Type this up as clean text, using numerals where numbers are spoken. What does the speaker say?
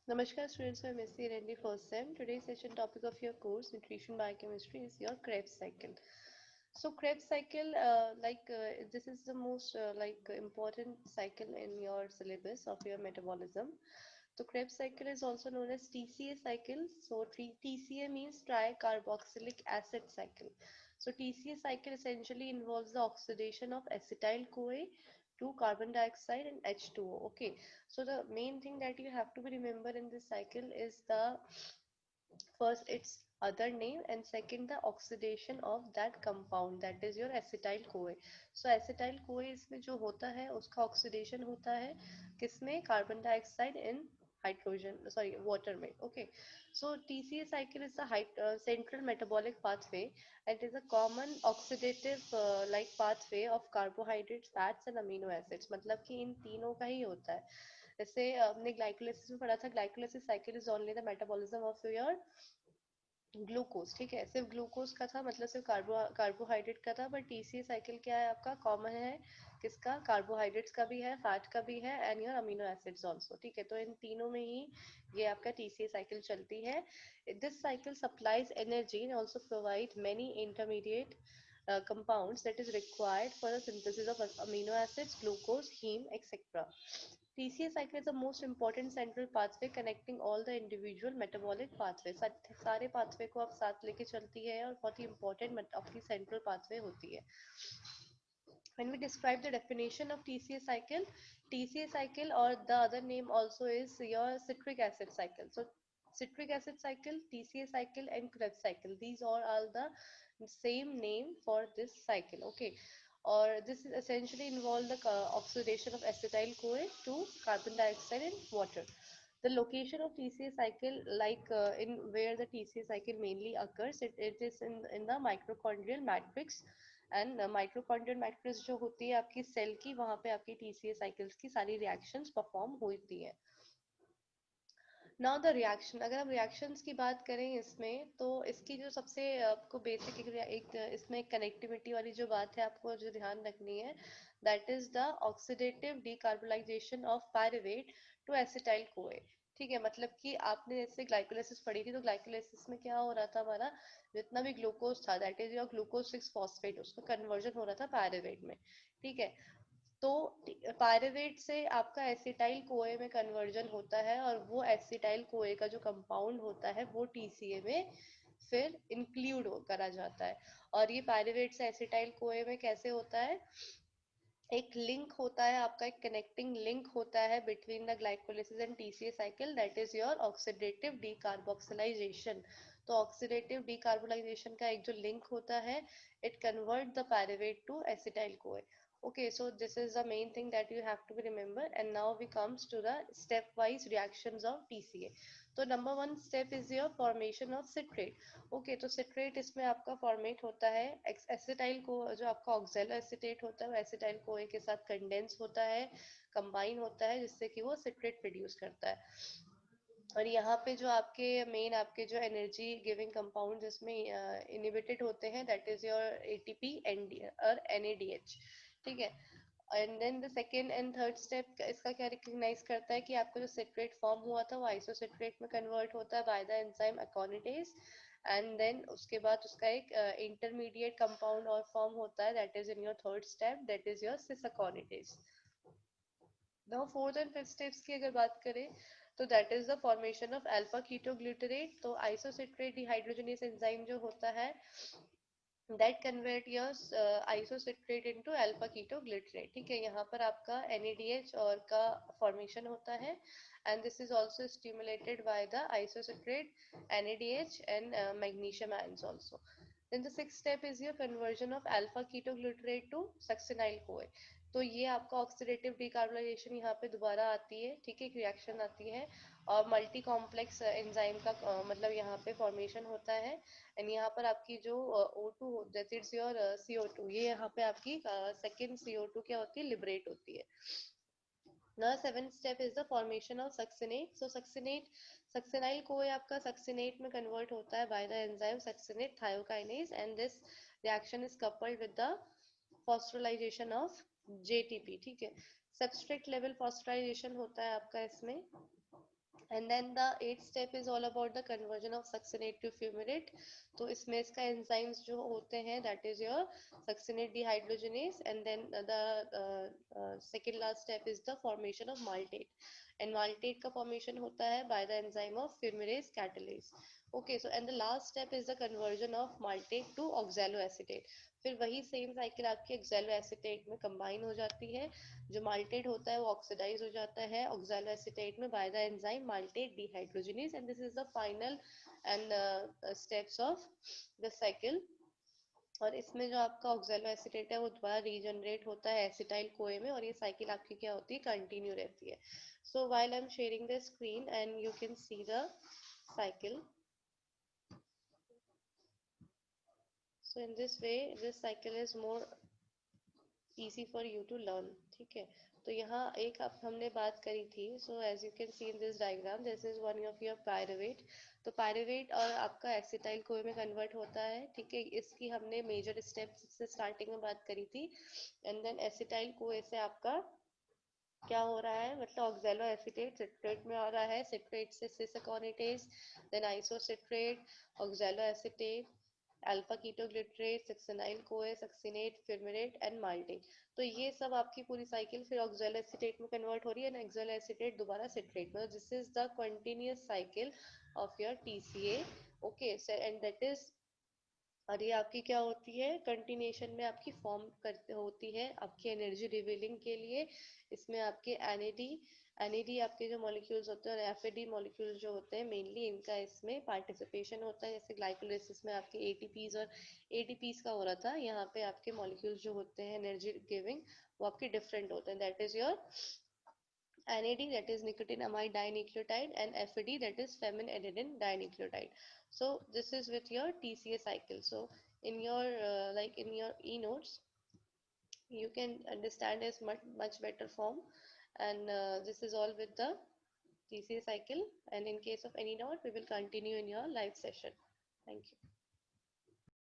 Namaskar students, I'm Messi Randy first sem. Today's session topic of your course Nutrition Biochemistry is your Krebs cycle. So Krebs cycle, this is the most important cycle in your syllabus of your metabolism. So Krebs cycle is also known as TCA cycle. So TCA means tricarboxylic acid cycle. So TCA cycle essentially involves the oxidation of acetyl CoA to carbon dioxide and H2O. Okay, so the main thing that you have to be remember in this cycle is the first its other name and second the oxidation of that compound, that is your acetyl CoA. So acetyl CoA इसमें जो होता है उसका oxidation होता है किसमें, carbon dioxide in hydrogen, sorry, water में. Okay, so TCA cycle is the central metabolic pathway and is a common oxidative pathway of carbohydrates, fats and amino acids. मतलब कि इन तीनों का ही होता है. जैसे हमने ग्लाइकोलाइसिस में पढ़ा था, glycolysis cycle is only the metabolism of your glucose. ठीक है, सिर्फ ग्लूकोज का था, मतलब सिर्फ कार्बोहाइड्रेट का था. बट टीसीए साइकिल क्या है आपका, कॉमन है. किसका, कार्बोहाइड्रेट्स का भी है, फैट का भी है and your amino acids also. ठीक है, तो इन तीनों में ही ये आपका टीसीए साइकिल चलती है. This cycle supplies energy and also provide many intermediate compounds that is required for the synthesis of amino acids, glucose, heme, etc. TCA cycle is the most important central pathway connecting all the individual metabolic pathways. सारे pathway को आप साथ लेके चलती है और बहुत ही important आपकी central pathway होती है. When we describe the definition of TCA cycle or the other name also is your citric acid cycle. So citric acid cycle, TCA cycle and Krebs cycle, these all are the same name for this cycle. Okay, or this is essentially involve the oxidation of acetyl CoA to carbon dioxide in water. The location of TCA cycle, in where the TCA cycle mainly occurs, it is in the mitochondrial matrix. And mitochondrial matrix जो होती है आपकी cell की, वहां पे आपकी TCA cycles की सारी रिएक्शंस परफॉर्म होती है. नाउ द रिएक्शन, अगर हम रिएक्शंस की बात करें इसमें, तो इसकी जो सबसे आपको बेसिक एक इसमें कनेक्टिविटी वाली जो बात है आपको जो ध्यान रखनी है, that is the oxidative decarboxylation of pyruvate to acetyl CoA. ठीक है, मतलब कि आपने जैसे ग्लाइकोलाइसिस पढ़ी थी, तो ग्लाइकोलाइसिस में क्या हो रहा था, हमारा जितना भी ग्लूकोज था, that is your glucose 6 phosphate, उसका कन्वर्जन हो रहा था पायरुवेट में. ठीक है, तो पायरुवेट से आपका एसिटाइल कोए में कन्वर्जन होता है और वो एसिटाइल कोए का जो कंपाउंड होता है वो टीसीए में फिर इंक्लूड करा जाता है. और ये पायरुवेट से एसिटाइल कोए में कैसे होता है, एक लिंक होता है आपका, एक कनेक्टिंग लिंक होता है between the glycolysis and TCA cycle, that is your oxidative decarboxylation. तो ऑक्सीडेटिव डीकार्बोलाइजेशन का एक जो लिंक होता है, it convert the pyruvate to acetyl CoA. Okay, so this is the main thing that you have to be remember. And now we comes to the stepwise reactions of TCA. तो number one step is your formation of citrate. Okay, तो citrate इसमें आपका format होता है acetyl co, जो आपका oxalo acetate होता है वो एसिटाइल कोए के साथ कंडेंस होता है, कंबाइन होता है, जिससे कि वो सिट्रेट प्रोड्यूस करता है. और यहाँ पे जो आपके मेन आपके जो एनर्जी गिविंग कंपाउंड जिसमें इनिबिटेड होते हैं, दैट इज योर एटीपी और एनएडीएच. ठीक है, and then the second and third step इसका क्या रिकॉग्नाइज करता है कि आपका जो सिट्रेट फॉर्म हुआ था वो आइसोसिट्रेट में कन्वर्ट होता है by the enzyme aconitase. And then उसके बाद उसका एक इंटरमीडिएट कंपाउंड और फॉर्म होता है, that is in your third step, that is your cis aconitase. Now fourth and fifth steps की अगर बात करें, तो that is the formation of alpha ketoglutarate. तो आइसोसिट्रेट डिहाइड्रोजनेस एंजाइम जो होता है, that convert your isocitrate into alpha ketoglutarate. ठीक है, यहाँ पर आपका NADH और का फॉर्मेशन होता है and this is also stimulated by the isocitrate, NADH and magnesium ions also. Then the sixth step is your conversion of alpha ketoglutarate to succinyl CoA. तो ये आपका ऑक्सीडेटिव डीकार्बोलाइजेशन यहाँ पे दोबारा आती है. ठीक है, एक रिएक्शन आती है और मल्टी कॉम्प्लेक्स एंजाइम का मतलब यहाँ पे फॉर्मेशन होता है. एंड यहाँ पर आपकी जो O2 that is your CO2, ये यहाँ पे आपकी सेकेंड CO2 क्या होती है, लिबरेट होती है. Now seventh step is the formation of succinate. So succinyl CoA आपका succinate में convert होता है by the enzyme succinate thiokinase and this reaction is coupled with the phosphorylation of JTP. ठीक है, substrate level phosphorylation होता है आपका इसमें. And then the eighth step is all about the conversion of succinate to fumarate. तो इसमें इसका enzymes जो होते हैं, that is your succinate dehydrogenase, and then second last step is the formation of maltate. And maltate का formation होता है by the enzyme of fumarase catalase. Okay, so and the last step is the conversion of maltate to oxaloacetate. फिर वही same cycle आपकी oxaloacetate में combine हो जाती है. जो माल्टेट होता है वो ऑक्सीडाइज हो जाता है ऑक्सैलोएसीटेट में by the enzyme malate dehydrogenase, and this is the final and steps of the cycle. और इसमें जो आपका ऑक्सैलोएसीटेट है वो दोबारा रीजनरेट होता है एसिटाइल कोए में, और ये साइकिल आपकी क्या होती है, कंटिन्यू रहती है. सो while I am sharing the screen and you can see the cycle. So in this way this cycle is more easy for you to learn. ठीक है, तो यहाँ एक अब हमने बात करी थी. So as you can see in this diagram, this is one of your pyruvate. तो पायरुवेट और आपका एसिटाइल कोए में कन्वर्ट होता है. ठीक है, इसकी हमने मेजर स्टेप्स से स्टार्टिंग में बात करी थी. एंड देन एसिटाइल कोए से आपका क्या हो रहा है, मतलब ऑक्सैलो एसीटेट सिट्रेट में आ रहा है, सिट्रेट से cis aconitase, then isocitrate, oxaloacetate, alpha ketoglutarate, succinyl CoA, succinate, fumarate and malate. तो ये सब आपकी पूरी साइकिल फिर ऑक्सैलो एसीटेट में कन्वर्ट हो रही है, ऑक्सैलो एसीटेट दोबारा सिट्रेट में. This is the continuous cycle of your TCA. Okay, and that is, और ये आपकी क्या होती है, कंटिन्यूशन में आपकी फॉर्म करते होती है आपकी एनर्जी रिवीलिंग के लिए. इसमें आपके एनएडी आपके जो मॉलिक्यूल्स होते हैं और एफएडी मॉलिक्यूल्स जो होते हैं मेनली इनका इसमें पार्टिसिपेशन होता है. जैसे ग्लाइकोलाइसिस में आपके एटीपीज और एटीपीज का हो रहा था, यहाँ पे आपके मॉलिक्यूल्स जो होते हैं एनर्जी गिविंग वो आपके डिफरेंट होते हैं. That is your NAD, that is nicotinamide dinucleotide, and FAD, that is femin adenine dinucleotide. So this is with your TCA cycle. So in your like in your e notes you can understand as much better form, and this is all with the TCA cycle. And in case of any doubt we will continue in your live session. Thank you.